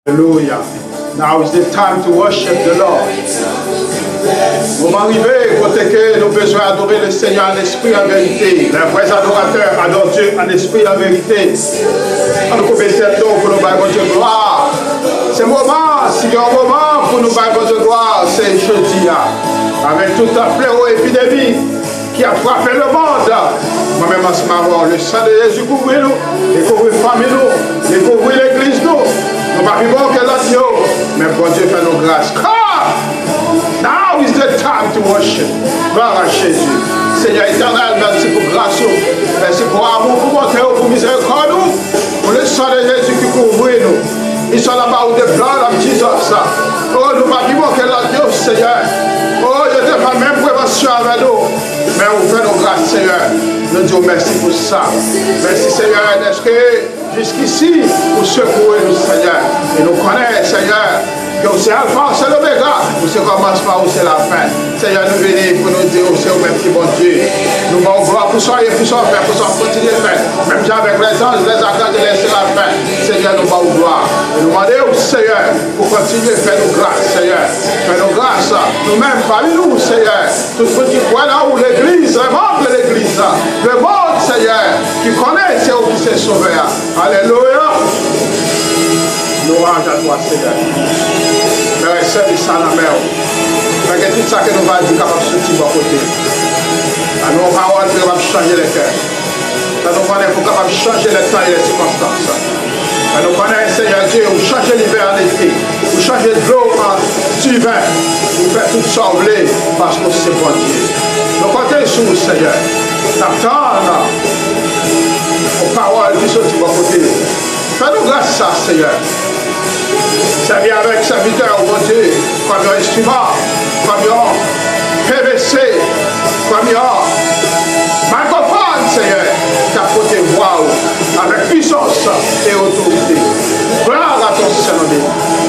Hallelujah. Now is the time to worship the Lord. Moment arrivé, côté que nous besoin adorer le Seigneur en esprit et en vérité. Les vrais adorateurs adorent Dieu en esprit et en vérité. On nous coupe cette eau pour nous bailler Dieu gloire. C'est un moment, s'il y a un moment pour nous bailler Dieu gloire, c'est jeudi. Avec toute la fléau-épidémie qui a frappé le monde. Moi-même en ce moment, le sang de Jésus couvre nous, et couvre la famille nous, et couvre l'église nous. Nous ne pas vivre que l'autre, mais bon Dieu fait nos grâces. Now is the time to worship. Gloire à Jésus. Seigneur éternel, merci pour grâce. Merci pour amour, pour bonté, pour miséricorde. Pour le sang de Jésus qui couvre nous. Ils sont là-bas où des plans, là, Jesus. Oh, nous ne pas vivre que l'autre, Seigneur. Oh, je ne fais pas même prévention avec nous. Mais on fait nos grâces, Seigneur. Nous disons merci pour ça. Merci, Seigneur. Est-ce que jusqu'ici, vous secouez nous, Seigneur. Et nous connaissons, Seigneur, que c'est Alpha, c'est l'Oméga, ou c'est commencement, ou c'est la fin. Seigneur, nous venons pour nous dire, c'est au même qui bon Dieu. Nous allons voir pour ça et pour ça faire, pour ça continuer de faire. Même avec les anges, les archanges, c'est la fin. Seigneur, nous allons gloire. Et nous demandons au Seigneur pour continuer de faire nos grâces, Seigneur. Faire nos grâces, nous-mêmes, parmi nous, Seigneur. Tout ce qui croit là où l'église, les membres de l'église, le monde, Seigneur, qui connaît, c'est où qui s'est sauvé. Alléluia. Louange à toi, Seigneur. Mais service à la mer. Mais que tout ça que nous va dire capable de sortir de côté. À nos paroles, nous allons changer les cœurs. Ça nous connaît pour capable de changer les temps et les circonstances. Ça nous connaît, Seigneur Dieu, vous changez l'hiver en été. Vous changez de l'eau en vin. Vous faites tout ça oublier parce que c'est bon Dieu. Nous comptons sur vous, Seigneur. T'attendre aux paroles qui sont de côté. Fais-nous grâce à ça, Seigneur. Servir avec serviteur, mon Dieu, comme un instrument, comme un PVC, comme un microphone, Seigneur, qui a porté voix avec puissance et autorité. Gloire à ton Seigneur.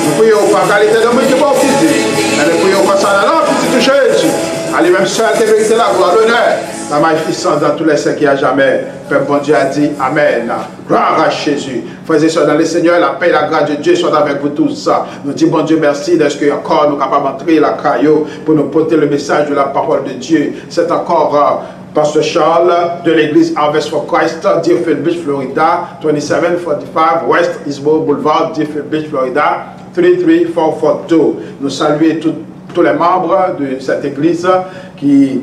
Nous prions par qualité de moi qui va officier. Nous prions par ça dans petit Jésus. Allez, même seul qui mérite la gloire, l'honneur, la magnificence dans tous les siècles qui a jamais. Père bon Dieu a dit Amen. Gloire à Jésus. Frères et sœurs dans le Seigneur, la paix et la grâce de Dieu soient avec vous tous. Nous disons bon Dieu merci d'être encore nous capables d'entrer la caillou pour nous porter le message de la parole de Dieu. C'est encore Pasteur Charles de l'église Harvest for Christ, Deerfield Beach, Florida, 2745 West Eastboro Boulevard, Deerfield Beach, Florida, 33442. Nous saluons tous les membres de cette église qui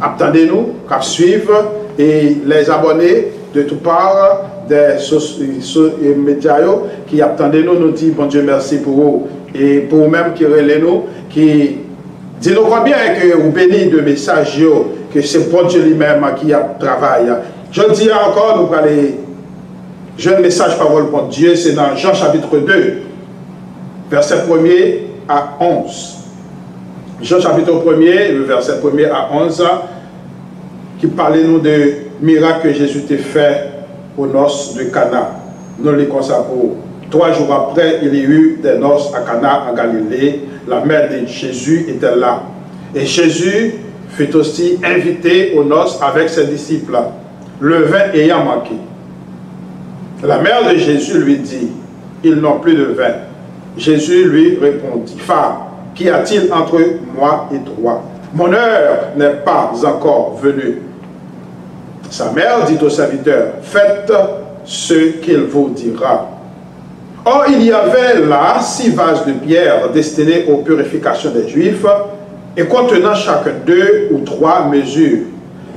attendent nous, qui suivent, et les abonnés de toutes parts des médias qui attendent nous, nous disent bon Dieu merci pour vous. Et pour vous-même qui relèvent nous, qui disent nous combien que vous bénissez de messages, que c'est bon Dieu lui-même qui travaille. Je dis encore, nous allons jeune message parole pour Dieu, c'est dans Jean chapitre 2, verset 1er à 11. Jean chapitre 1er, le verset 1er à 11, qui parlait nous de miracle que Jésus t'a fait aux noces de Cana. Nous les consacrons. 3 jours après, il y eut des noces à Cana en Galilée. La mère de Jésus était là. Et Jésus fut aussi invité aux noces avec ses disciples, le vin ayant manqué. La mère de Jésus lui dit, ils n'ont plus de vin. Jésus lui répondit, femme, qu'y a-t-il entre moi et toi? Mon heure n'est pas encore venue. Sa mère dit au serviteur, faites ce qu'il vous dira. Or, il y avait là 6 vases de pierre destinés aux purifications des Juifs et contenant chacun 2 ou 3 mesures.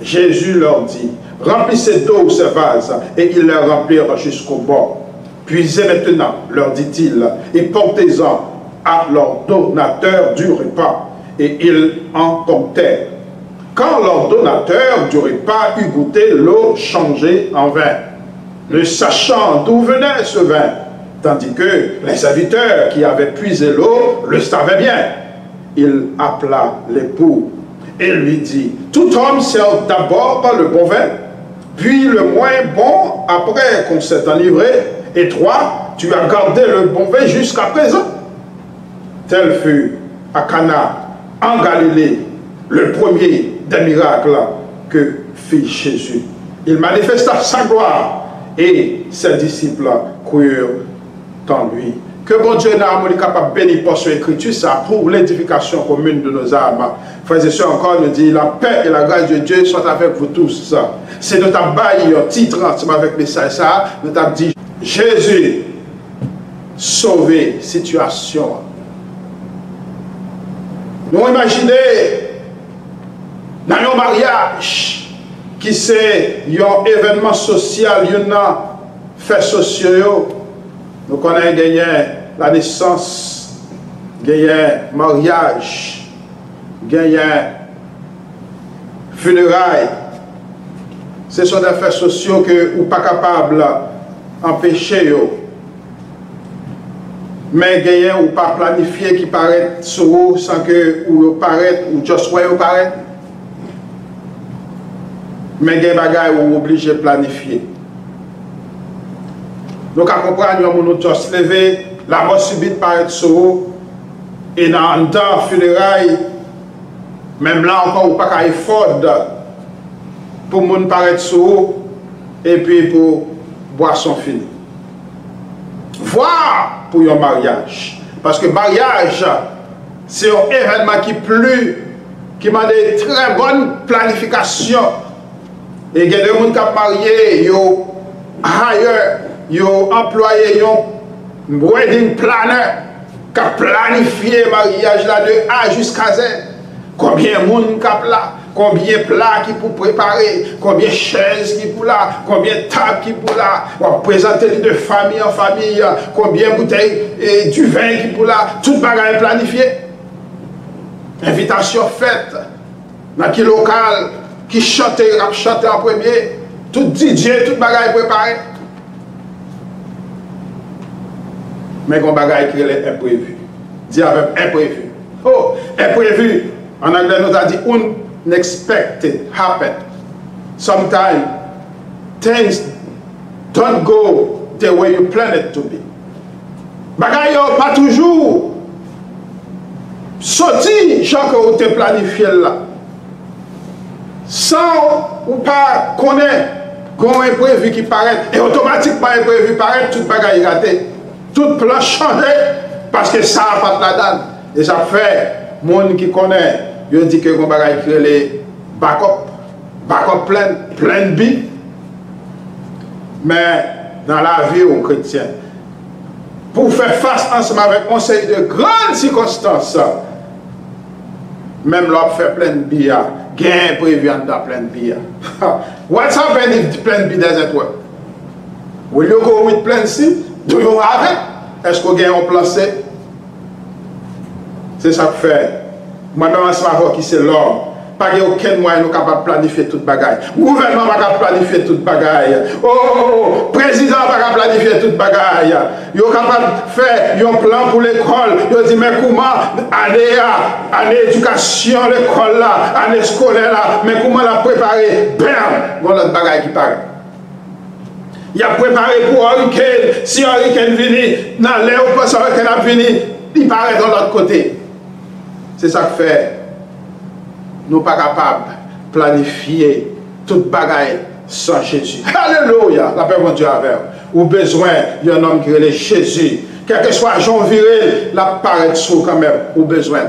Jésus leur dit, remplissez d'eau ces vases, et ils les remplirent jusqu'au bord. Puisez maintenant, leur dit-il, et portez-en à l'ordonnateur du repas. Et ils en comptèrent. Quand l'ordonnateur du repas eut goûté l'eau changée en vin, ne sachant d'où venait ce vin, tandis que les serviteurs qui avaient puisé l'eau le savaient bien, il appela l'époux et lui dit, tout homme sert d'abord le bon vin, puis le moins bon après qu'on s'est enivré, et toi, tu as gardé le bon vin jusqu'à présent. Tel fut à Cana, en Galilée, le premier des miracles que fit Jésus. Il manifesta sa gloire et ses disciples crurent en lui. Que bon Dieu est capable de bénir pour son écriture, ça pour l'édification commune de nos âmes. Frères et sœurs, encore nous dit, la paix et la grâce de Dieu soient avec vous tous. C'est notre bail, titre ensemble avec le message, ça, nous avons dit, Jésus, sauver situation. Nous imaginons dans un mariage qui c'est un événement social, il y a fait sociaux. Nous connaissons gagné la naissance, gagné mariage, gagné funérailles. Ce sont des faits sociaux que vous n'êtes pas capable d'empêcher. Mais gagné ou pas planifié qui paraît sur vous sans que vous paraît ou juste vous paraît. Mais gagné bagaille ou obligé de planifier. Donc, à comprendre, nous avons juste levé, la mort subite paraît sur vous, et dans un temps funérailles, même là encore, vous n'avez pas effort pour nous paraître sur vous, et puis pour boisson finie. Voir pour un mariage. Parce que mariage, c'est un événement qui m'a des très bonne planification. Et il y a des gens qui sont mariés, ils ont ailleurs. Ils ont employé un wedding planner qui a planifié le mariage là de A jusqu'à Z. Combien de monde là, combien de plats qui pour préparer, combien de chaises qui pour là, combien de tables qui pour là, on présenter de famille en famille, combien de bouteilles et du vin qui pour là, tout le bagage planifié. Invitation faite dans qui local, qui chante en premier, tout DJ, tout le bagage préparé. Mais qu'on bagaille qui est imprévu. Dis avec imprévu. Oh, imprévu. En anglais, nous a dit unexpected happen. Sometimes things don't go the way you plan it to be. Bagaille pas toujours sorti, genre que vous te planifié là. Sans ou pas connaître qu'on imprévu qui paraît, et automatiquement imprévu paraît, tout bagaille raté. Tout plan changé parce que ça n'a pas de la date. Et ça fait, les gens qui connaissent, ils disent que on va écrire les backup plein B. Mais dans la vie aux chrétiens, pour faire face ensemble avec un conseil de grandes circonstances, même l'on fait plein de B, gain prévu dans plein de B. What's happened if plein B doesn't work? Will you go with plan C? Do you have it? Est-ce qu'on gagne un plan C? C'est ça que fait. Moi-même, je sais qui c'est l'homme. Pas aucun moyen nous capable de planifier toute bagaille. Le gouvernement va capable de planifier toute bagaille. Oh, président va capable de planifier toute bagaille. Il est capable de faire un plan pour l'école. Il dit, mais comment aller à l'éducation, l'école là, année scolaire là, mais comment la préparer? Bam! Voilà notre bagaille qui paraît. Il a préparé pour un week-end. Si un week-end vient, dans l'air où passe un week-end venu, il paraît de l'autre côté. C'est ça que fait. Nous ne sommes pas capables de planifier toute bagaille sans Jésus. Alléluia! La paix de Dieu avec vous. Ou besoin d'un homme qui est Jésus. Quel que soit Jean viril, la paraît sous quand même. Ou besoin.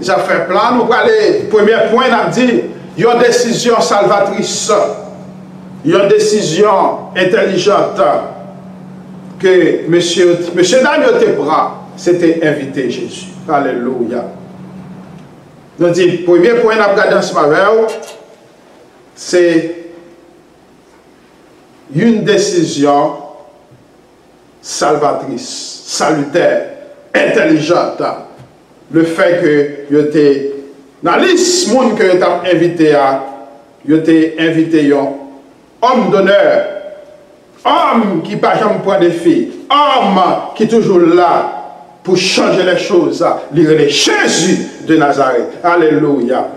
Ça fait plan. Nous allons aller. Premier point, on a dit, il y a une décision salvatrice. Il y a une décision intelligente que M. Daniel Tebra s'était invité Jésus. Alléluia. Nous dit, premier point qu'on a regardé ensemble avec vous, c'est une décision salvatrice, salutaire, intelligente. Le fait que vous êtes dans la liste de monde que vous avez invité à, vous avez invité un homme d'honneur, homme qui ne pas jamais prendre des filles, homme qui est toujours là pour changer les choses, lire Jésus de Nazareth. Alléluia.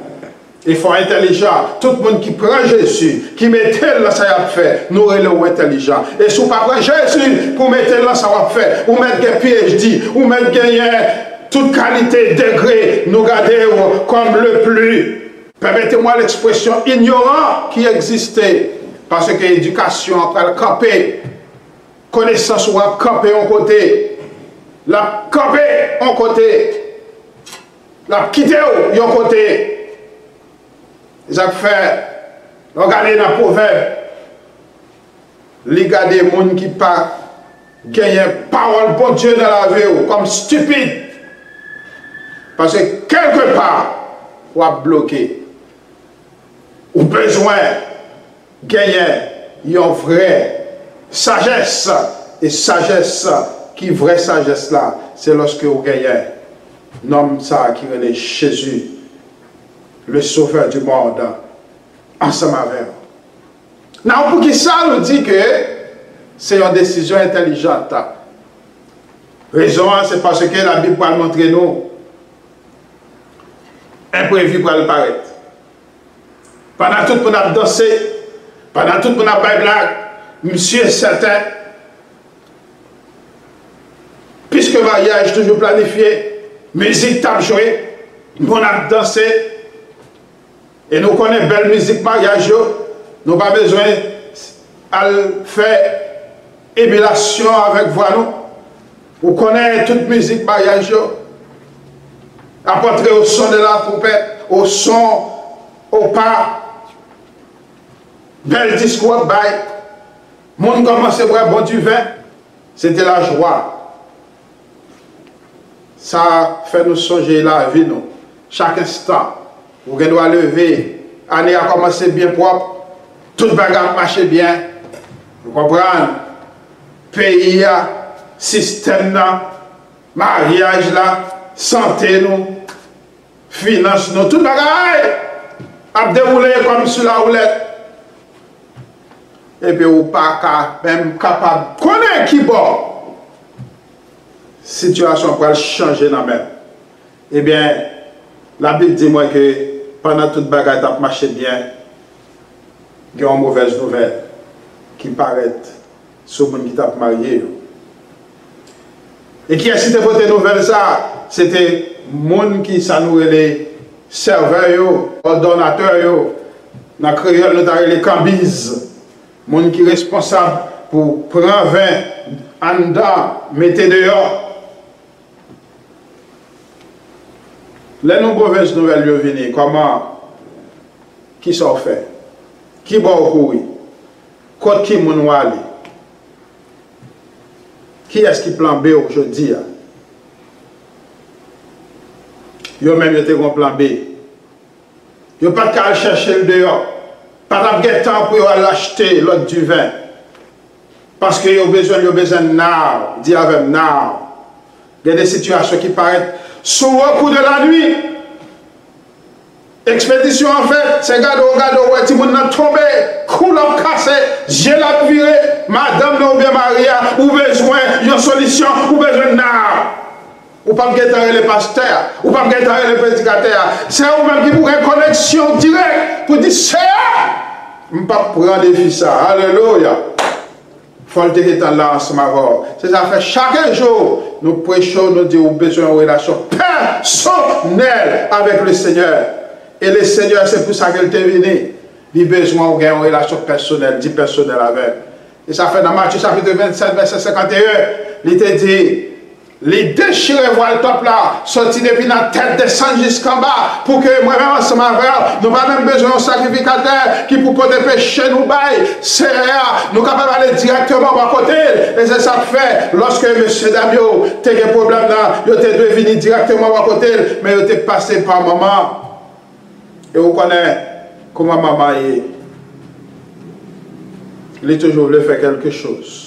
Il faut intelligent. Tout le monde qui prend Jésus, qui met là, ça va faire, nous sommes intelligents. Et si vous ne prenez pas Jésus, pour mettre là, ça va faire, ou mettre un PhD, ou mettre toute qualité, degré, nous gardons comme le plus, permettez-moi l'expression, ignorant qui existait. Parce que l'éducation après le camper, connaissance ou camper en côté, la campé en côté, la quitté en côté. Ça fait, regardez dans le proverbe, regardez les gens qui pas gagné parole pour Dieu dans la vie, comme stupide. Parce que quelque part, on a bloqué. Ou besoin de gagner une vraie sagesse. Et sagesse, qui vraie sagesse là, c'est lorsque vous gagnez un homme ça qui est Jésus, le sauveur du monde, ensemble avec vous. Non, pour qui ça nous dit que c'est une décision intelligente. Raison, c'est parce que la Bible va montrer nous imprévu pour le paraître. Pendant tout le monde a dansé, pendant tout le monde a fait blague, monsieur est certain, puisque le mariage est toujours planifié, musique t'a joué, nous avons dansé, et nous connaissons belle musique mariage, nous n'avons pas besoin de faire émulation avec voix nous. Vous connaissez toute musique mariage, apporter au son de la trompette, au son, au pas, bel discours, bail. Monde commence à boire bon du vin, c'était la joie. Ça fait nous songer la vie, nous. Chaque instant, vous devez lever, l'année a commencé bien propre, tout le bagage marche bien. Vous comprenez? Pays, système, mariage, santé, nous, finance, nous, tout le bagage a déroulé comme sur la roulette. Et puis, vous n'êtes pas même capable de connaître qui bon. Situation pour changer dans même. Eh bien, la Bible dit moi que pendant toute bagaille a marché bien, il y a une mauvaise nouvelle qui paraît sur le monde qui t'a marié. Et qui a cité votre nouvelle ça? C'était le monde qui s'annouait les serveurs, ordonnateurs, dans le créole, nous avons les cambises. Monde qui est responsable pour prendre vin en dedans, mettez dehors. Les nombreuses nouvelles viennent, comment, qui s'en fait, qui va courir, quoi qui moun aller, qui est-ce qui plan B aujourd'hui? Yo même été un plan B. Yo pas qu'à chercher le dehors. Pas de temps pour l'acheter l'autre du vin. Parce que vous avez besoin de now. Dis avec now. Il y a des situations qui paraissent sous le coup de la nuit. Expédition en fait, c'est gado, ouais, tout le monde a tombé, coule a cassé, j'ai la viré, madame ou bien Maria, ou besoin d'une solution, ou besoin de now. Ou pas guetter les pasteurs, ou pas guetter les prédicateurs. C'est vous-même qui pour une connexion directe pour dire c'est je ne peux pas prendre des filles ça. Alléluia. Il faut le être là ensemble. C'est ça fait chaque jour, nous prêchons, nous disons besoin d'une relation personnelle avec le Seigneur. Et le Seigneur, c'est pour ça qu'il est venu. Il a besoin d'une relation personnelle, dit personnelle avec. Et ça fait dans Matthieu chapitre 27, verset 51, il te dit, les déchirer voile top là, sortir depuis la tête, descendre jusqu'en bas, pour que moi-même ensemble avec nous n'avons pas même besoin d'un sacrificateur qui pour porter péché nous baille, c'est rien, nous sommes capables d'aller directement à côté, et c'est ça que fait, lorsque M. Damio, tu as des problèmes là, tu es devenu directement à côté, mais tu es passé par maman, et vous connaissez comment maman est, il est toujours voulu faire quelque chose.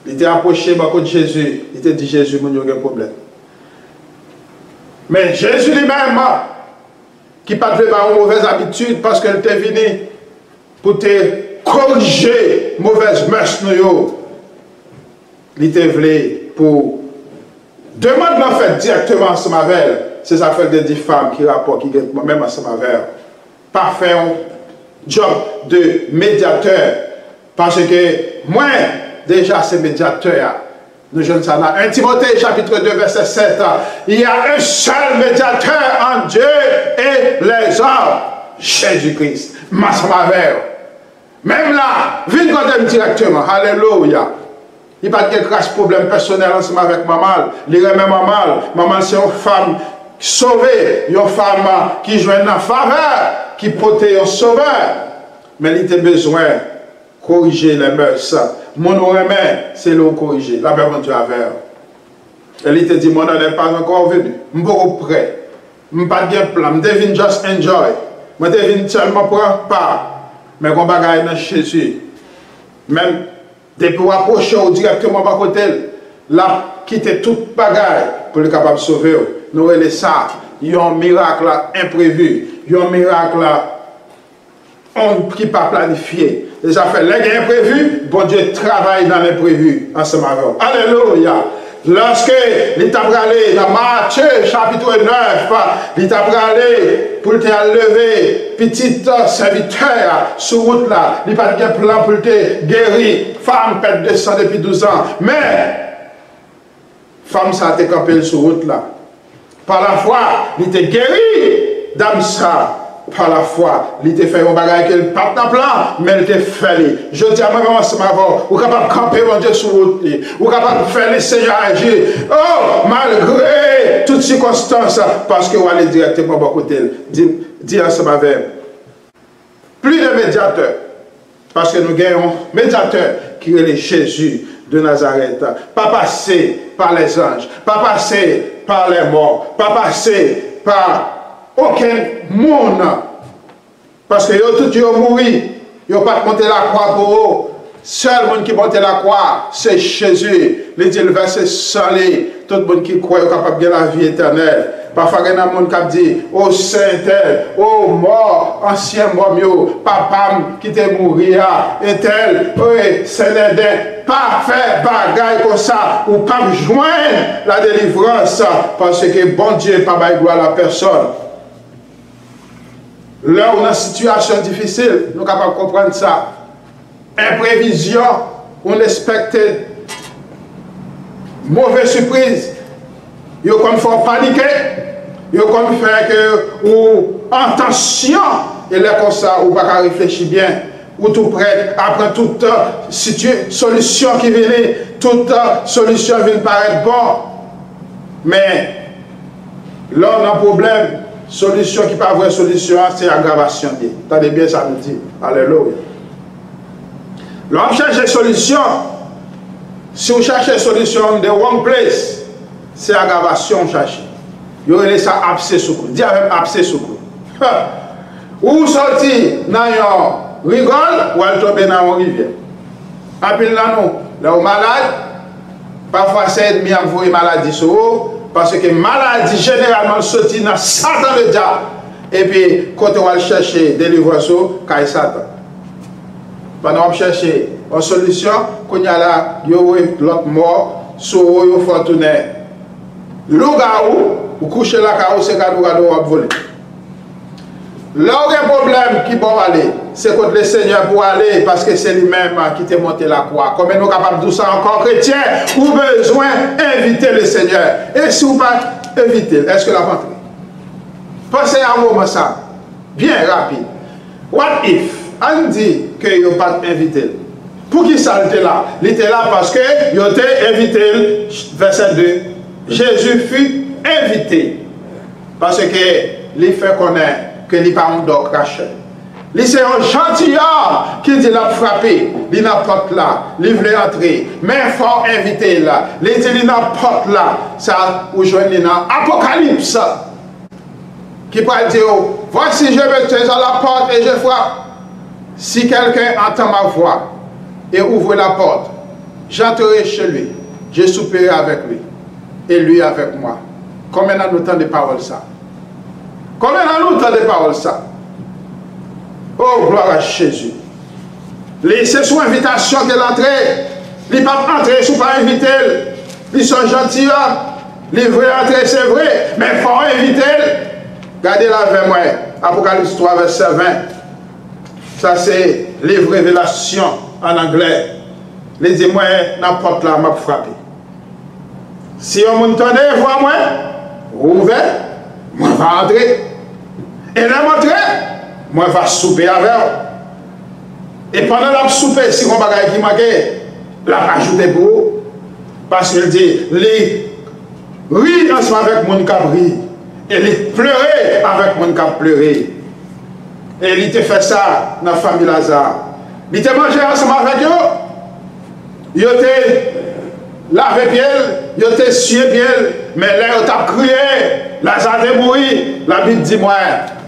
Il était approché par contre Jésus. Il était dit Jésus, il n'y a aucun problème. Mais Jésus lui-même, qui n'a pas fait une mauvaise habitude parce qu'il était venu pour te corriger mauvaise mœurs, il était venu pour demander en fait directement ensemble avec elle. C'est ça fait des 10 femmes qui rapportent, qui sont même ensemble avec elle. Pas faire un job de médiateur. Parce que moi, déjà, c'est médiateur. Nous jeunes ça dans 1 Timothée chapitre 2 verset 7. Il y a un seul médiateur en Dieu et les hommes. Jésus-Christ. Même là, viens quand même directement. Alléluia. Il n'y a pas de crasse problème personnel ensemble avec maman. Il remet maman. Maman, c'est une femme sauvée, une femme qui joue une faveur, qui protège un sauveur. Mais il a besoin de corriger les mœurs. Mon remet, c'est le corriger. La paix de Dieu avec elle. Il te dit, mon n'est pas encore venu. Je ne suis pas prêt. Je ne suis pas bien plan. Je devine just enjoy. Je devine seulement prendre part. Mais quand je suis dans Jésus, même depuis approcher directement par côté, là, quitter toute bagaille pour le capable de sauver. Nous avons ça. Il y a un miracle imprévu. Il y a un miracle qui n'est pas planifié. Les affaires, les imprévus, bon Dieu travaille dans l'imprévu ensemble avec vous. Alléluia. Lorsque l'État allé dans Matthieu chapitre 9, l'État allé pour te lever petit serviteur sur route là, il n'y a pas de plan pour te guérir, femme pète de sang depuis 12 ans, mais femme ça a été campée sur route là. Par la foi, il te guéri, dame ça. Par la foi, il te fait un bagage qui n'est pas dans plan, mais il te fait. Je dis à moi-même ensemble avant, vous êtes capable de camper mon Dieu sur route, vous êtes capable de faire les Seigneur agir. Oh, malgré toutes circonstances, parce que vous allez directement à côté. Dis ensemble avec. Plus de médiateurs, parce que nous gagnons médiateur qui est Jésus de Nazareth. Pas passé par les anges, pas passé par les morts, pas passé par aucun monde. Parce que tout le monde mouru. Ils n'ont pas monté la croix pour eux. Seul monde qui monte la croix, c'est Jésus. Il dit le verset salé. Tout le monde qui croit est capable de la vie éternelle. Parfois, il y a des gens qui disent, oh Saint-Tel, oh mort, ancien mort, papa qui t'est mourir, et tel, oui, c'est l'Éden. Parfait bagaille comme ça, ou pas joindre la délivrance, parce que bon Dieu n'a pas de gloire à la personne. Là où on a une situation difficile, nous sommes capables de comprendre ça. Imprévision, on expecte mauvaise surprise. Ils ont comme fait paniquer, ils ont comme fait que, ou en tension, et là comme ça, ou pas réfléchir bien, ou tout prêt, après toute solution qui vient, toute solution vient paraître bon. Mais là on a un problème. Solution qui n'est pas vraie solution, c'est aggravation. Attendez bien ça nous dit. Alléluia. L'homme cherche des solutions. Si vous cherchez solution de wrong place, c'est aggravation chercher. Vous avez ça abcès sous coup. Dis avec abcès sous coup. Ou sortir dans un rigole ou elle tomber dans une rivière. Appelle là nous, là où malade, parfois c'est ennemi à envoyer maladie sur vous. Parce que maladie généralement sortit dans Satan le diable. Et puis, quand on va chercher délivrance, c'est Satan. Pendant qu'on cherche une solution, quand il y a là, il y a l'autre mort, sur il faut tourner. L'ougaou, ou coucher la caou, c'est quand on va voler. Là où il y a un problème qui peut aller, c'est contre le Seigneur pour aller, parce que c'est lui-même qui t'a monté la croix. Comment nous sommes capables de dire ça encore, chrétien, ou besoin d'inviter le Seigneur. Et si vous pas inviter, est-ce que la rentrée? Pensez à un moment ça, bien rapide. What if, on dit que vous pas invité? Pour qui ça était là? Il était là parce que vous avez invité, verset 2. Jésus fut invité. Parce que il fait connaître que il n'est pas un doc craché. C'est un gentilhomme qui dit la frapper, il n'a pas là, il veut entrer, mais il faut inviter là. Il dit il n'a pas là, ça vous joignez dans Apocalypse. Qui peut dire, voici je me tiens à la porte et je frappe. Si quelqu'un entend ma voix et ouvre la porte, j'entrerai chez lui, je souperai avec lui et lui avec moi. Combien nous temps de paroles ça? Combien nous temps de paroles ça? Oh, gloire à Jésus. C'est sous invitation qu'elle entre. Il ne peut pas entrer sous pas inviter. Ils sont gentils. Ils veulent entrer, c'est vrai. Mais il faut inviter. Regardez là avec moi. Apocalypse 3, verset 20. Ça, c'est livre Révélation en anglais. Les dit, moi, n'importe là, m'a frappé. Si on m'entendait, voir moi, ouvert, moi, je vais entrer. Et là, m'entrer. Moi, je vais souper avec eux. Et pendant la souper, si on va qui manque, la rajouter pour vous. Parce qu'il dit, les rire ensemble avec mon cap rire. Et les pleurer avec mon cap pleurer. Et il te fait ça dans la famille Lazare. Il te mangé ensemble avec eux. Il te lavé pied, il te sué pied. Mais là, il t'a crié. Lazare est mort. La Bible dit moi,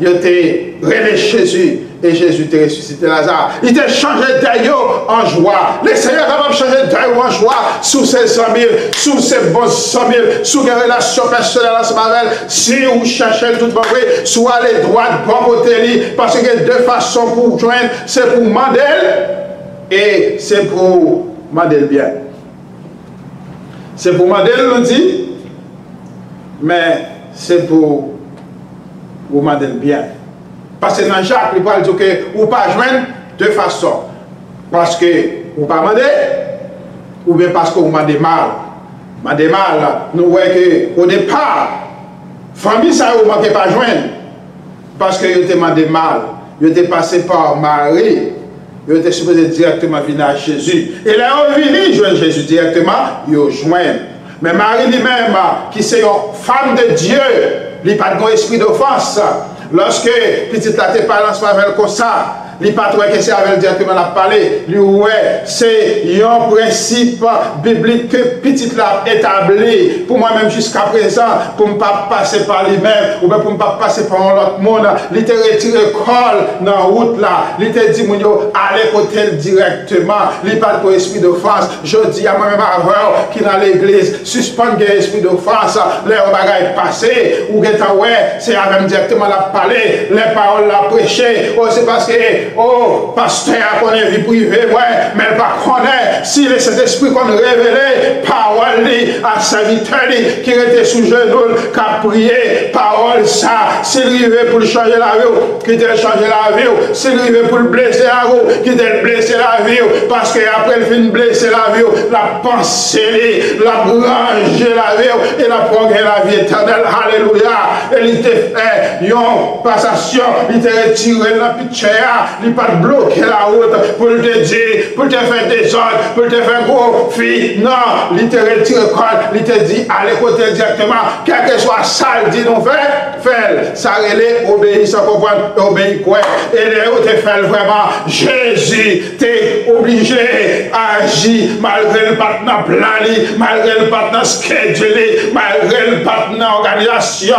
il te rené Jésus. Et Jésus t'a ressuscité Lazare. Il t'a changé d'ailleurs en joie. Le Seigneur va changer d'ailleurs en joie sous ces 100 000, sous ces bons 100 000, sous les relations personnelles ensemble avec. Si vous cherchez tout le monde, soit les droits de bon côté, parce qu'il y a deux façons pour joindre. C'est pour Mandel et c'est pour Mandel bien. C'est pour Mandel, nous dit, mais c'est pour Mandel bien. Parce que dans Jacques, il parle de dire que vous ne pouvez pas joindre de façon. Parce que vous ne pouvez pas demander, ou bien parce que vous demandez mal. Demandez mal, nous voyons qu'au départ, famille, ça vous ne pouvez pas joindre. Parce que vous demandez mal. Vous êtes passé par Marie. Vous êtes supposé directement venir à Jésus. Et là, on vient joindre Jésus directement, vous joignent. Mais Marie lui-même, qui est une femme de Dieu, il n'a pas de esprit d'offense. Lorsque petite la te parle ensemble comme ça, il pas trouvé que c'est avec directement la parler. Lui ouais, c'est un principe biblique que petite l'a établi pour moi-même jusqu'à présent, pour ne pas passer par lui-même ou bien pour ne pas passer par l'autre monde. Il te retiré col dans la route là. Il te dit mon yo allez côté directement. Il pas de esprit d'offense. Je dis à moi-même avant qui dans l'église suspendre l'esprit d'offense. Les bagages passés ou ouais, c'est avec directement la parler, les paroles la prêcher. Oh c'est parce que oh, pasteur connaît vie privée, ouais, mais elle pas connaît si le Saint-Esprit qu'on révélé, parole à serviteur qui était sous genou, qui a prié, parole ça, s'il arrivait pour changer la vie, qui t'a changé la vie, s'il arrivait pour blesser la vie, qui t'a blessé la vie, parce qu'après il finit blesser la vie, la pensée, la brancher la vie et la progrès la vie éternelle, alléluia, et il t'a fait une passation, il t'a retiré la pitié, il pas bloquer la route pour te dire, pour te faire des ordres, pour te faire gros fille. Non, il te retire le col, il te dit, allez côté directement, quel que soit ça, il dit non, fais, ça relève, obéis sans comprendre, obéis quoi. Et les autres te fait vraiment, Jésus t'es obligé à agir malgré le partenaire plan, malgré le partenaire schedule, malgré le partenaire organisation.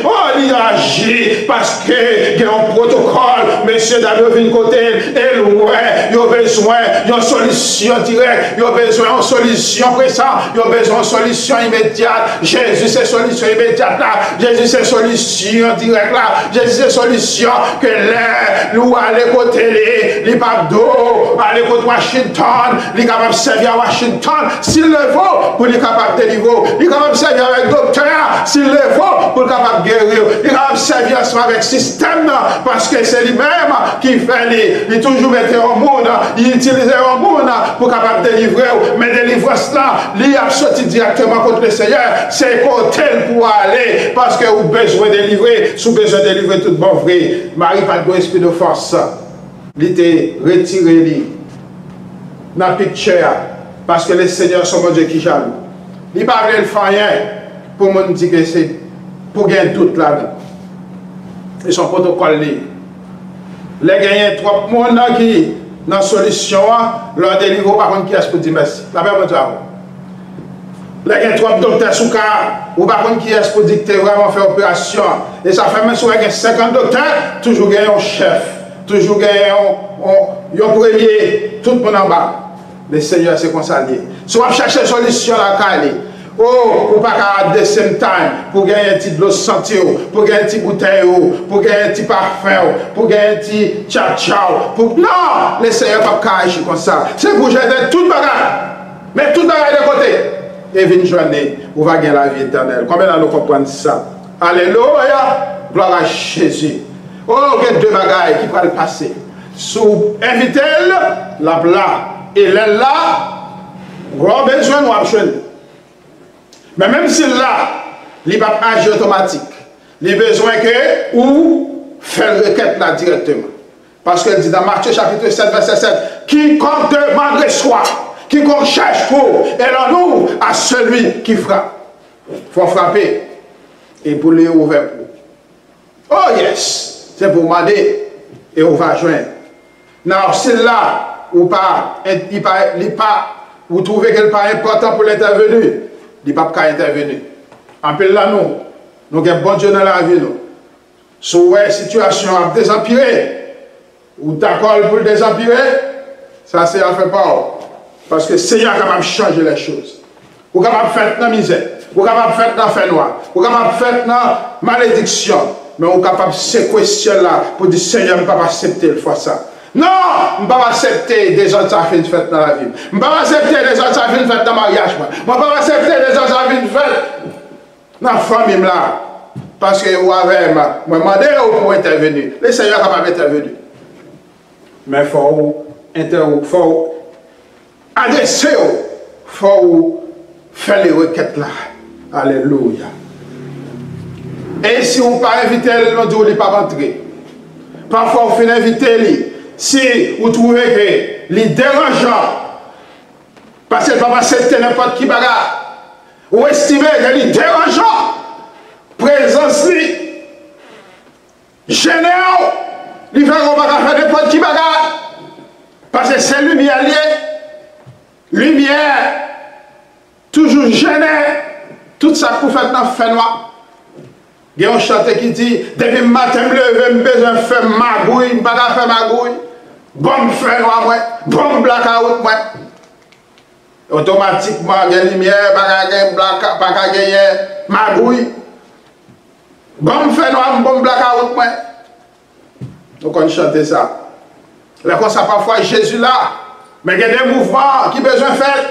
Oh, il agit parce qu'il y a un protocole, monsieur David vient côté, et ouais, il y a besoin d'une solution directe, il y a besoin d'une solution présente, il y a besoin d'une solution immédiate. Jésus, c'est solution immédiate là, Jésus, c'est solution directe là, Jésus, c'est solution que l'air, nous aller côté, les babdo, aller côté Washington, il est capable de servir à Washington, s'il le faut, pour être capable de délivrer, il est capable de servir avec docteur, s'il le faut, pour être capable de guérir, il est capable de servir avec le système, parce que c'est lui-même qui fait, il toujours mettait au monde, il utilisait au monde pour capable de délivrer, mais délivrance là, il a sorti directement contre le Seigneur, c'est côté pour aller, parce que vous avez besoin de délivrer, si vous avez besoin de délivrer tout bon vrai, Marie pas de esprit de force, il était retiré, dans la picture, parce que le Seigneur sont mon Dieu qui jaloux. Il ne peut pas faire rien pour me dire que c'est pour gagner tout là-dedans. Et son protocole lié. Les gagnants, trois monde qui, dans la solution, leur délivre par contre qui est pour dire merci. La paix, mon Dieu. Les gagnants, trois docteurs sous cas, ou par contre qui est pour dire que tu vraiment fait opération. Et ça fait même si vous avez 50 docteurs, toujours gagner un chef, toujours gagner un premier, tout le monde en bas. Le Seigneur s'est consagré. Si vous cherchez une solution à la Cali, oh, ou pas qu'à the same time, pour gagner un petit de l'eau santé, pour gagner un petit bouteille, pour gagner un petit parfum, pour gagner un petit ciao-ciao. Non, le Seigneur n'a pas agir comme ça. C'est pour gérer tout le bagage. Mais tout le bagage de côté. Et venez journée, vous allez gagner la vie éternelle. Combien nous comprenons ça? Alléluia. Gloire à Jésus. Oh, il y a deux bagages qui vont passer. Sous inviter la blanc. Et là, on a besoin de nous apprendre. Mais même si là, il va agir automatique, il a besoin que ou faire requête là directement. Parce qu'elle dit dans Matthieu chapitre 7, verset 7, quiconque demande reçoit, qui Quiconque cherche pour, et l'on ouvre à celui qui frappe. Il faut frapper. Et pour les ouvrir pour. Oh yes, c'est pour demander et on va joindre. Non, celle-là, ou pas, vous trouvez qu'elle n'est pas important pour l'intervenu, il n'est pas intervenir. En plus là, nous avons bon Dieu dans la vie. Sur la situation a désempiré, ou d'accord pour le désempirer, ça c'est à faire part. Parce que le Seigneur est capable de changer les choses. Vous êtes capable de faire dans la misère, vous êtes capable de faire dans la fin noire, vous êtes capable de faire dans la malédiction, mais vous êtes capable de séquestrer là pour dire Seigneur, je ne peux pas accepter le fois ça. Non, je ne peux pas accepter des autres affaires faites dans la vie. Je ne peux pas accepter des autres affaires faites dans le mariage. Je ne peux pas accepter des autres affaires faites dans la famille là. Parce que vous avez demandé pour intervenir. Le Seigneur est capable d'intervenir. Mais il faut adresser, il faut faire les requêtes là. Alléluia. Et si vous ne pas inviter, vous ne pouvez pas rentrer. Parfois, vous faites inviter. Si vous trouvez que les dérangeants, parce que pas accepter n'importe qui bagarre, ou estimez que les dérangeants, présence générale, il fait qu'on va faire n'importe qui bagarre, parce que c'est lumière liée, lumière, toujours gênée, tout ça pour faire dans le fait noir. Il y a un chanteur qui dit, depuis le matin, je me lève, je besoin de faire magouille, je ne peux pas faire magouille. Bon, fait noir, moi, bon, blackout, moi. Automatiquement, il y a lumière, pas qu'à gagner magouille. Bon, fait noir, bon, blackout, moi. Donc, on chante ça. Là, comme ça, parfois, Jésus là, mais il y a des mouvements qui ont besoin de faire.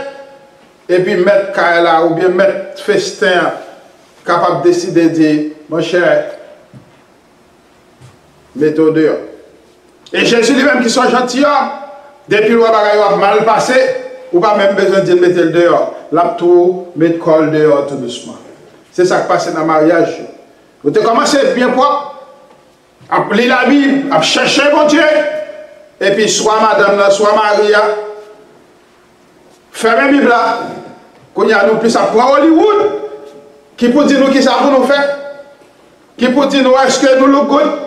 Et puis, mettre Kaila ou bien mettre festin, capable de décider de dire, mon cher, mettez-vous dehors. Et Jésus lui-même qui sont gentils, depuis le bagaille a mal passé, ou pas même besoin de dire mettez le dehors. Là, tout, mettez le dehors tout doucement. C'est ça qui passe dans le mariage. Vous avez commencé bien propre, à lire la Bible, à chercher mon Dieu, et puis soit madame, soit Maria, fermez la Bible là, qu'on y a nous plus à prendre Hollywood, qui peut dire nous qui ça pour nous faire, qui peut dire nous est-ce que nous le goûtons.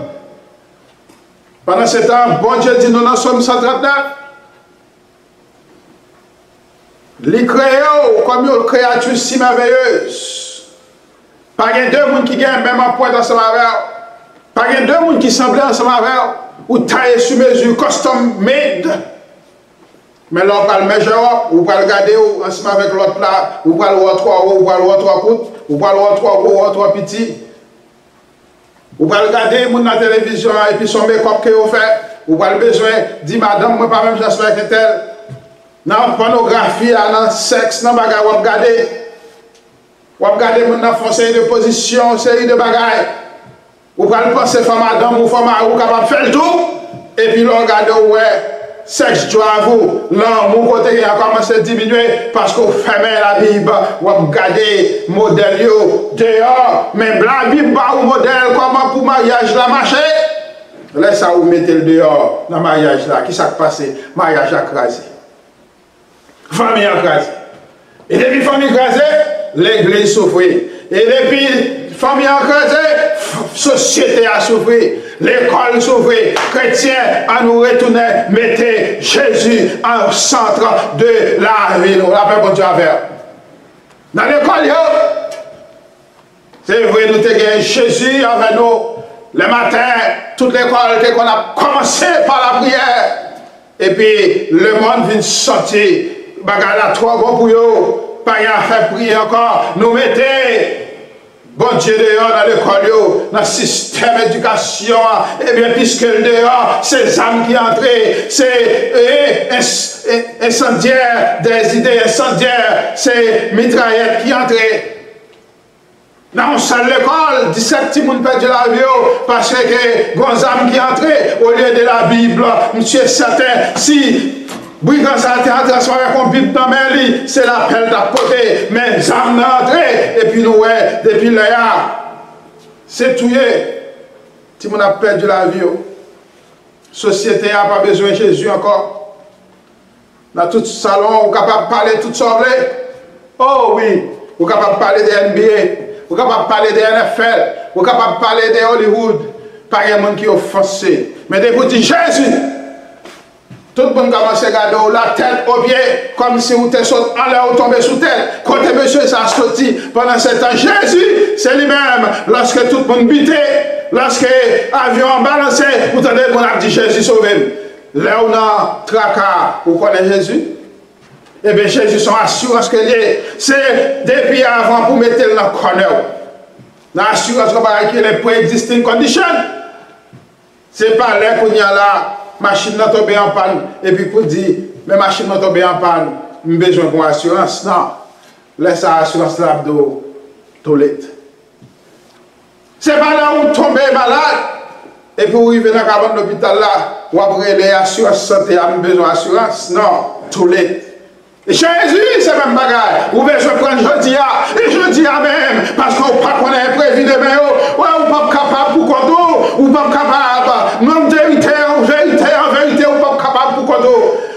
Pendant ce temps, bon Dieu dit nous sommes 139. Les créés comme une créature si merveilleuse. Pas de deux personnes qui gagnent même un point ensemble avec eux. Pas de deux personnes qui semblent ensemble avec eux. Ou taillés sur mesure, custom made. Mais là, on va le mettre, on va le garder ensemble avec l'autre là. On va le voir 3 hauts, on va le voir 3 coûtes. On va le voir 3 gros, 3 petits. Vous pouvez regarder dans la télévision et puis son make-up que vous faites. Vous avez besoin de dire, madame, moi pas même j'espère avec tel. Dans la pornographie, dans le sexe, dans le bagage, vous regardez. Vous regardez dans une série de positions, une série de bagages. Vous pouvez penser femme madame ou femme vous capable de faire le tout. Et puis vous regardez, ouais, sexe joie à vous. L'amour côté a commencé à diminuer parce que vous fermez la Bible, vous regardez le modèle dehors. Mais la Bible pas au modèle, comment pour mariage la marcher. Là, ça vous mettez le dehors dans le mariage là. Qui s'est passé? Mariage a crasé. Famille a crasé. Et depuis famille crasée, l'église souffre. Et depuis famille a crasé, société a souffert. L'école s'ouvrait, chrétiens à nous retourner, mettez Jésus en centre de la vie. Nous l'appelons pour Dieu à faire. Dans l'école, c'est vrai, nous avons Jésus avec nous. Le matin, toute l'école, qu'on a commencé par la prière. Et puis, le monde vient sortir. Bagala 3 bon pour eux. Pas à faire prier encore. Nous mettez. Bon Dieu dehors dans l'école, dans le système d'éducation, et bien puisque dehors, c'est les âmes qui entrent, c'est incendiaire, des idées incendiaires, c'est mitraillettes qui entrent. Dans une salle de l'école, 17 petits gens perdent la vie parce que les âmes qui entrent au lieu de la Bible, monsieur certain, si brigand ça a transformé comme Bible dans ma lit, c'est l'appel d'apporter, mais les âmes d'entrer, et puis nous, ouais, depuis là, c'est tué. Si on a perdu la vie, la société n'a pas besoin de Jésus encore. Dans tout salon, vous êtes capable de parler tout ça. Oh oui, vous êtes capable de parler de NBA, vous êtes capable de parler de NFL, vous êtes capable de parler de Hollywood. Pas de monde qui est offensé. Mais dès que vous dites Jésus, tout le monde commence à regarder la tête au pied, comme si vous étiez en l'air ou tombé sous tête. Quand monsieur ça a sorti pendant ce temps, Jésus, c'est lui-même. Lorsque tout le monde bitait, lorsque l'avion balançait, vous entendez, on a dit Jésus sauvé. Là on a tracas, vous connaissez Jésus? Eh bien Jésus, son assurance que c'est depuis avant pour mettre dans le corner. L'assurance que les pre-existing conditions. C'est pas là qu'on y a la machine n'a tombé en panne et puis pour dire mais machine n'a tombé en panne, j'ai besoin pour assurance. Non, laisse l'assurance là de toilette. C'est pas là où tomber malade et puis vous arrivez dans la cabane de l'hôpital là, ou après les assurances santé a besoin d'assurance. Non, toilette. Jésus, c'est même bagaille. Vous besoin prendre jeudi et jeudi même, parce qu'on ne pas connaître prévu demain, ou pas capable pour quoi ou pas capable, non vérité, en vérité, ou pas capable pour quoi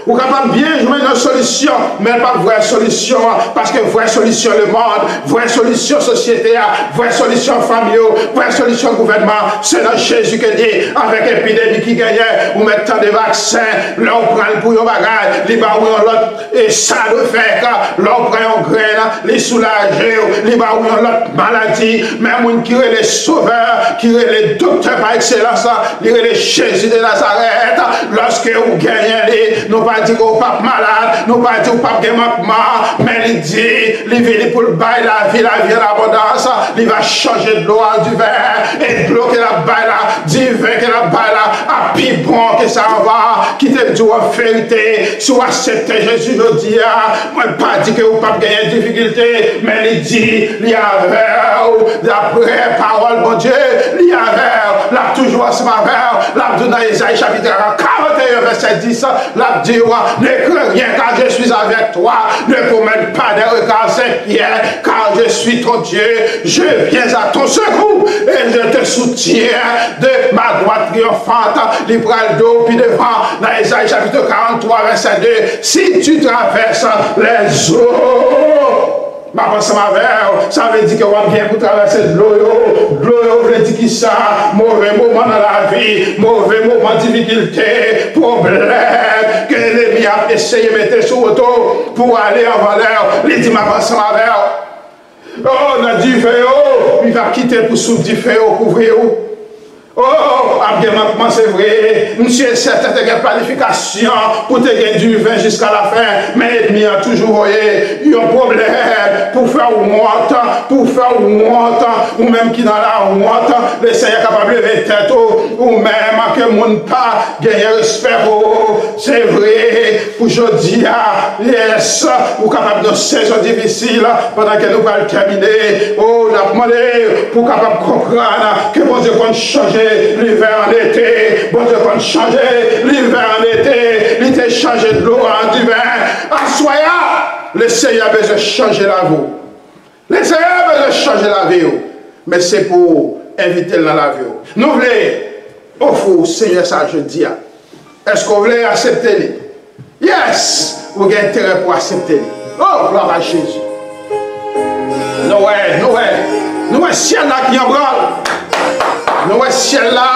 ou capable bien jouer une solution, mais pas vraie solution, parce que vraie solution le monde, vraie solution société, vraie solution famille, vraie solution gouvernement, c'est dans Jésus qui dit, avec l'épidémie qui gagnait, ou mettant des vaccins, là on prend le bouillon bagage, les barons l'autre, et ça le fait, là on prend un grain, les soulager, les barons l'autre maladie, même qui est les sauveurs, qui est les docteurs par excellence, qui est les Jésus de Nazareth, lorsque vous gagnez, nous pas dit qu'on pas malade, nous pas dit qu'on pas de manquement, mais il dit, il vient pour le bail la vie l'abondance, il va changer de l'eau en du vin, et de l'eau que la bail là, du vin que la bail là, à plus bon que ça va, qui te dit en vérité, si vous acceptez Jésus, je dis, moi pas dit que vous pas gagner de difficulté, mais il dit, il y avait d'après parole bon Dieu, il y avait, là toujours ensemble avec, là dans Isaïe chapitre 41 verset 10, là dit, ne crains rien car je suis avec toi, ne promène pas des regards inquiets, car je suis ton Dieu, je viens à ton secours et je te soutiens de ma droite triomphante, l'ibral d'eau puis devant, dans Isaïe chapitre 43 verset 2, si tu traverses les eaux, ma pensée ça veut dire que on vient pour traverser de l'eau. L'eau veut dire qui ça, mauvais moment dans la vie, mauvais moment de difficulté, problème, que l'ennemi a essayé de mettre sur l'auto pour aller en valeur. Il dit ma pensée oh, on a dit il va quitter pour souffler du feu, couvrir. Oh, absolument, c'est vrai. Monsieur est certain de la planification pour te gagner du vin jusqu'à la fin. Mais l'ennemi a toujours eu un problème pour faire honte, ou même qui dans la honte, le Seigneur est capable de lever tête, ou même que le monde pas gagner respect. C'est vrai, pour aujourd'hui, yes, ou capable de saison difficile pendant que nous allons terminer. Oh, on a demandé pour capable de comprendre que bon Dieu compte changer. L'hiver en été, bon Dieu qu'on change, l'hiver en été, il t'a changé de l'eau en du vin. En soya, le Seigneur a besoin de changer la vie. Le Seigneur a besoin de changer la vie. Mais c'est pour inviter dans la vie. Nous voulons offrir au Seigneur ça jeudi. Est-ce qu'on voulait accepter? Yes! Vous avez intérêt pour accepter. Oh, gloire à Jésus. Nous, ciel là qui en branle. Nous voyons ciel là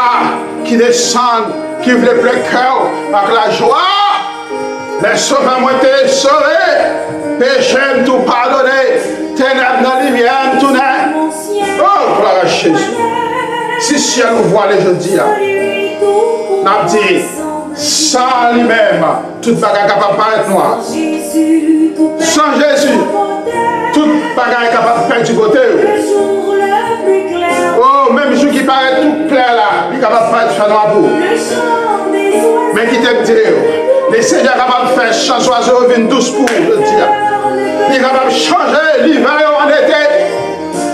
qui descend, qui veut le cœur avec la joie. Les sauveurs ont été sauvés. Péché tout pardonné. Ténèbres dans la lumière tout net. Oh, gloire à Jésus. Si ciel nous voit les jeudis là, n'a dit, sans lui-même, toute bagarre capable de paraître noire. Sans Jésus, toute bagarre est capable de perdre du côté. Oh, même jour qui paraît tout clair là, il est capable de faire du noir pour. Mais qui te dit, le Seigneur est capable de faire chant oiseau vin douce pour, je dis. Il est capable de changer l'hiver en été.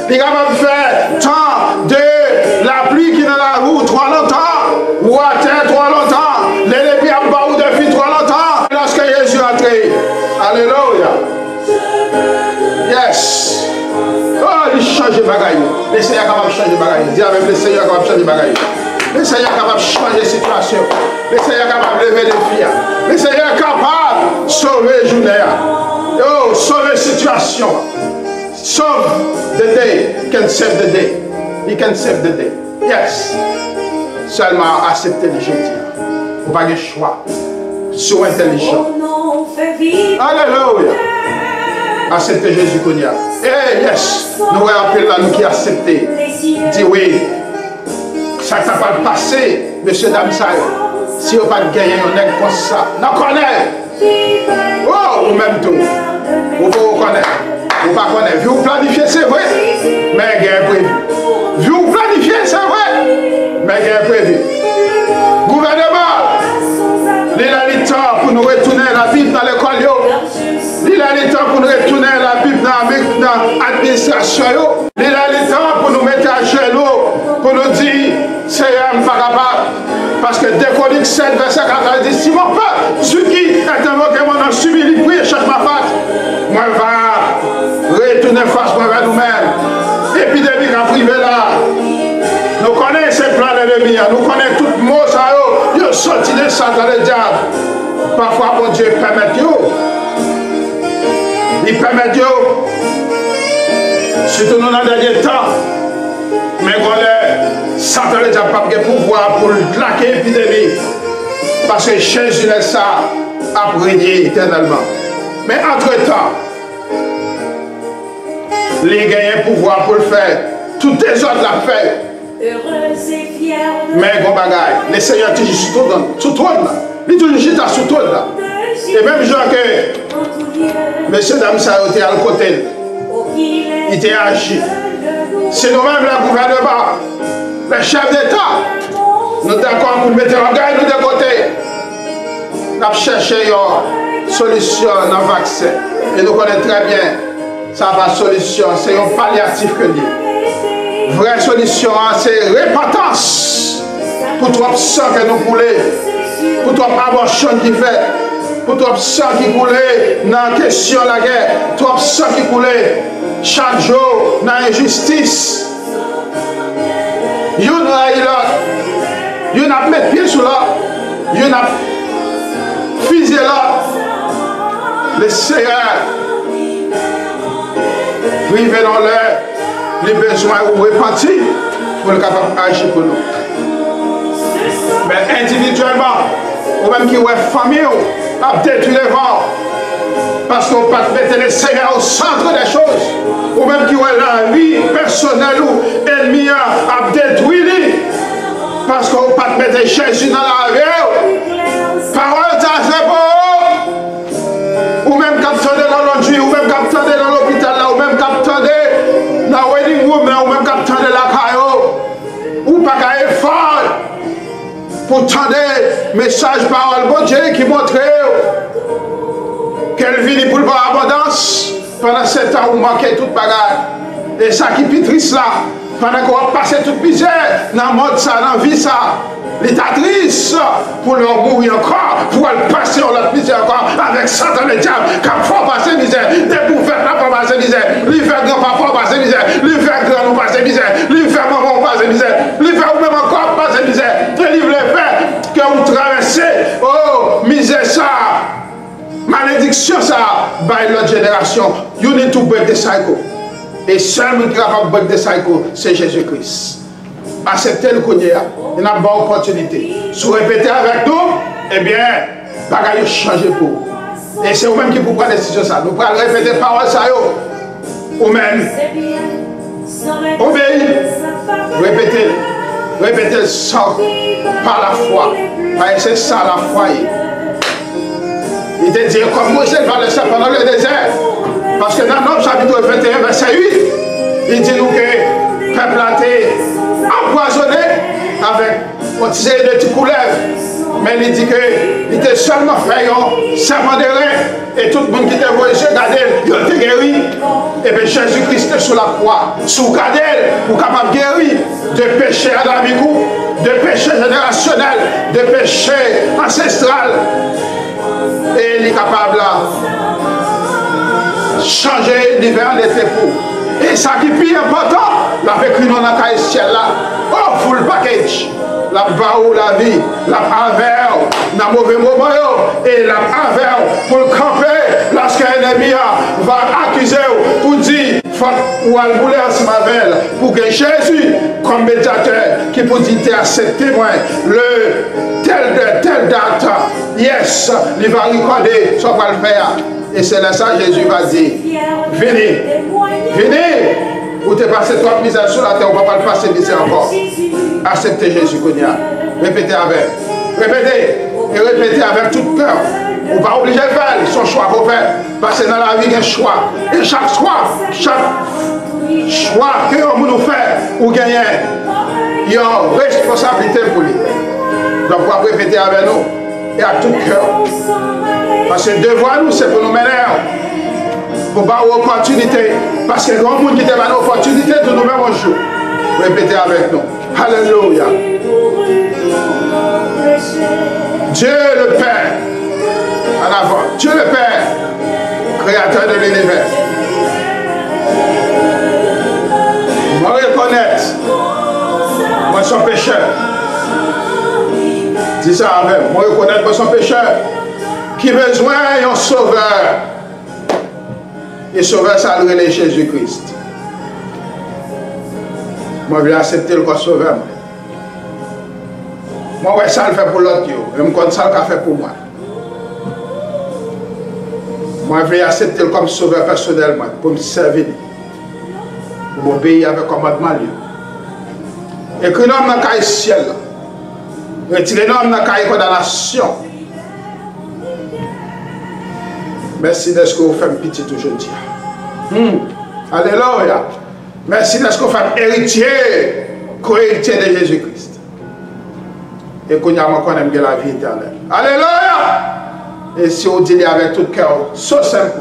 Il est capable de faire temps de la pluie qui est dans la roue trop longtemps, ou à terre trop longtemps, les lépiers en bas ou de vie trop longtemps. Lorsque Jésus a entré, alléluia. Yes. Oh, il change de bagaille. Le Seigneur est capable de changer de bagaille. Dis avec le Seigneur est capable de changer de bagaille. Le Seigneur est capable de changer de situation. Le Seigneur est capable de lever des filles. Le Seigneur est capable sauver journée. Oh, sauver situation. Sauve the day. Can save the day. He can save the day. Yes. Seulement accepter les jeudis. Vous n'avez pas de choix. Sois intelligent. Alléluia. Accepter Jésus qu'on y a. Eh, yes. Nous rappelons là, nous qui acceptons. Dis oui. Ça t'a pas passé, monsieur, dame, ça. Si vous n'avez pas gagné, on est comme ça. Non, connaît. Oh, ou même tout. Vous connaissez. Vous ne connaissez pas. Vous planifiez, c'est vrai. Mais il y a prévu. Vous planifiez, c'est vrai. Mais il y a prévu. Gouvernement, il a le temps pour nous retourner la Bible dans l'école. Il a le temps pour nous retourner la Bible dans l'administration. Il a le temps pour nous mettre à genoux, pour nous dire, Seigneur, je ne suis pas capable. Parce que dès qu'on dit 7, verset 4, il dit, si mon peuple, celui qui est invoqué mon nom, subi, il prie et cherche ma face. Moi, je vais retourner face vers nous-mêmes. Épidémie qui a privé là. Nous connaissons ces plans de l'ennemi. Nous connaissons tout le mot, ça, ils sont sortis de Satan, le diable. Parfois, mon Dieu permet Dieu. Il permet Dieu. Surtout nous dans les derniers temps. Mais quand Satan, le diable, n'a pas de pouvoir pour plaquer l'épidémie. Parce que Jésus laisse ça à régner éternellement. Mais entre-temps, les gagnants pouvoir pour le faire. Toutes les autres l'ont fait. Mais bon bagaille, les seigneurs toujours sous trône là. Ils toujours sous trône là. Et même genre que messieurs dames ça a été à côté. Il était agi. C'est nous-mêmes le gouvernement, les chefs d'État. Nous d'accord pour mettre en garde nous de côté. Nous avons cherché une solution dans le vaccin. Et nous connaissons très bien, ça n'a pas de solution, c'est un palliatif que nous. Vraie solution, c'est repentance. Pour trop sang que nous coulons, pour trop abortion qui fait, pour trop sang qui coule dans la question de la guerre, trop sang qui coule chaque jour dans l'injustice. Vous n'avez l'autre, vous n'avez mis pied sur l'autre, vous n'avez fusé l'autre. Le Seigneur, vivez dans l'air. Les besoins ou repentis pour le capable d'agir pour nous. Mais individuellement, ou même qui est famille, a détruit les vents. Parce qu'on ne peut pas mettre le Seigneur au centre des choses. Ou même qui est la vie personnelle ou ennemi a détruit. Parce qu'on ne peut pas mettre Jésus dans la vie. Parole c'est beau. Ou même capter dans l'enduit, ou même capter dans l'hôpital, ou même capter dans le wedding room, ou même capter dans la caillou, ou pas qu'à fort pour tendre message parole bon Dieu qui montre qu'elle vit pour l'abondance pendant 7 ans où manquait toute bagarre. Et ça qui est triste là, pendant qu'on va passer toute misère dans le monde, ça, dans la vie, ça. L'état triste pour leur mourir encore, pour aller passer en l'autre misère encore avec Satan le diable, qui faut passer misère, des bouffettes là pour passer misère, lui faire grand-papa passer misère, lui faire grand nous passer misère, lui faire maman passer misère, lui faire ou même encore passer misère, et lui le faire que vous traversez, oh, misère ça, malédiction ça, by l'autre génération. You need to break the cycle. Et seul qui est capable de break the cycle, c'est Jésus-Christ. Acceptez le qu'on y a. Il y a une bonne opportunité. Si vous répétez avec nous, eh bien, bagaille changer pour vous. Et c'est vous-même qui vous prenez décision ça. Nous pouvons répéter parole ça yo. Ou même. Obéir. Répétez. Répétez ça par la foi. Parce que c'est ça la foi. Il te dit comme Moïse va le faire pendant le désert. Parce que dans Nom chapitre 21, verset 8, il dit nous que le peuple a été empoisonné avec un petit de petits couleuvres. Mais il dit qu'il était seulement fait un serment de rein. Et tout le monde qui était voyagé, regardez, il était guéri. Et bien Jésus-Christ est sur la croix. Sous regardez, pour capable de guérir de péché adamico, de péché générationnel, de péché ancestral. Et il est capable de changer l'hiver en été pour. Et ça qui est plus important, la écrit dans la ciel là, oh, full package. La baou la vie, la envers, dans mauvais moment, et la envers pour le l'ennemi va accuser pour dire ou à le bouler ensemble avec elle, pour que Jésus, comme médiateur, qui peut dire à ses témoins, le tel date, yes, il va recorder ce qu'on va le faire. Et c'est là ça Jésus va dire, venez, venez, vous te passez trois misères sur la terre, on ne va pas le passer misère encore. Acceptez Jésus qu'on y a. Répétez avec. Répétez. Et répétez avec tout cœur. On va obliger de faire son choix pour faire. Parce que dans la vie, il y a un choix. Et chaque choix que nous fait ou gagner, il y a une responsabilité pour lui. Donc, on va répéter avec nous. Et à tout cœur. Parce que le devoir, nous, c'est pour nous mener. Pour ne pas avoir opportunité. Parce que le grand monde qui te donne l'opportunité de nous-mêmes un jour. Répétez avec nous. Alléluia. Dieu le Père. En avant. Dieu le Père. Créateur de l'univers. Moi reconnaître. Moi son pécheur. Dis ça avec moi. Reconnaître moi son pécheur. Qui besoin d'un sauveur. Et sauveur, ça le Jésus-Christ. Moi, je vais accepter le corps sauveur. Moi, ouais, ça le fait pour l'autre. Je me compte ça le fait pour moi. Moi, je vais accepter le comme sauveur personnellement pour me servir. Pour m'obéir avec commandement. Et que l'homme n'a qu'à ciel. Retirer l'homme n'a qu'à condamnation. Merci de ce que vous faites petit aujourd'hui. Alléluia. Merci de ce que vous faites héritier, co-héritier de Jésus-Christ. Et qu'on y a encore la vie éternelle. Alléluia. Et si on dit avec tout cœur, c'est simple.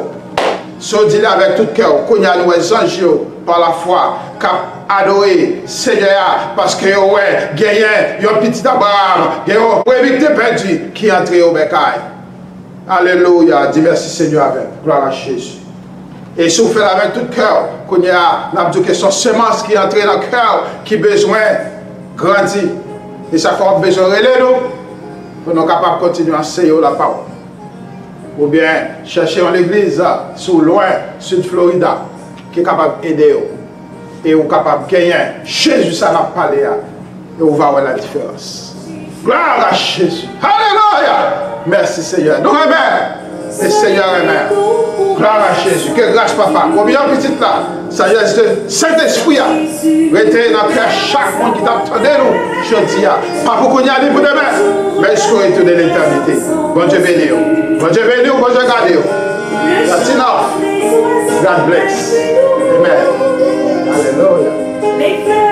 Si on dit avec tout cœur, qu'on y a nous anges par la foi, cap adorer Seigneur, parce que ouais, gagné, il y a un petit Abraham, il y a un perdu qui est entré au bécail. Alléluia. Dis merci Seigneur avec. Gloire à Jésus. Et si vous faites avec tout cœur, qu'on y a que son semence qui est entrée dans le cœur, qui a besoin de grandir. Et ça fait besoin de relais nous, pour nous capables de continuer à enseigner la parole. Ou bien chercher en l'église, sous loin, sud Florida, qui est capable d'aider. Et vous êtes capable de gagner. Jésus, ça n'a pas parlé. Et vous va voir la différence. Gloire à Jésus. Alléluia. Merci Seigneur. Nous remercions. Et Seigneur amen. Gloire à Jésus. Que grâce papa. Combien de petites là. Sagesse de Saint-Esprit. Retenez dans le cœur chaque monde qui t'attendait nous. Je dis. Pas pour qu'on y aille pour demain. Mais jusqu'au retour de l'éternité. Bon Dieu béni. Bon Dieu béni. Bon Dieu garde. That's enough. God bless. Amen. Alléluia.